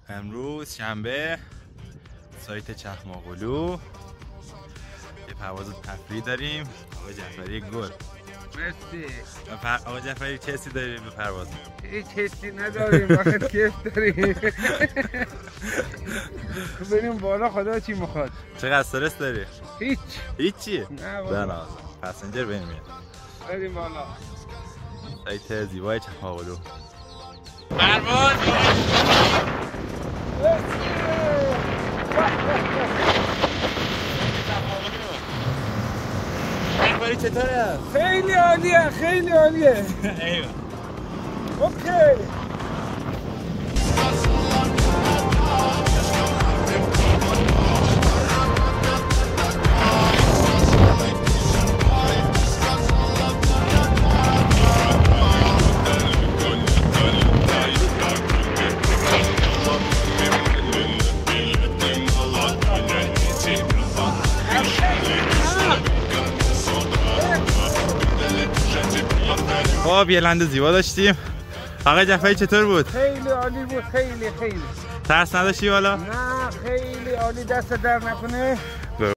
امروز شنبه سایت چخماقلو یه پرواز تفریحی داریم. آقا جعفری گل. مرسی. آقا جعفری چه حسی داریم به پرواز؟ هیچ حسی نداریم، فقط کیف داریم. بریم بالا، خدا چی میخواد. چقدر استرس داری؟ هیچی؟ نه والا. پسنجر بریم بالا. سایت زیبای چخماقلو. پرواز جعفری چطوره؟ خیلی عالیه، خیلی عالیه. ایوه. اوکی. خب یه لند زیبا داشتیم. آقا جعفری چطور بود؟ خیلی عالی بود، خیلی. ترس نداشتی والا؟ نه خیلی عالی، دست در نکنه.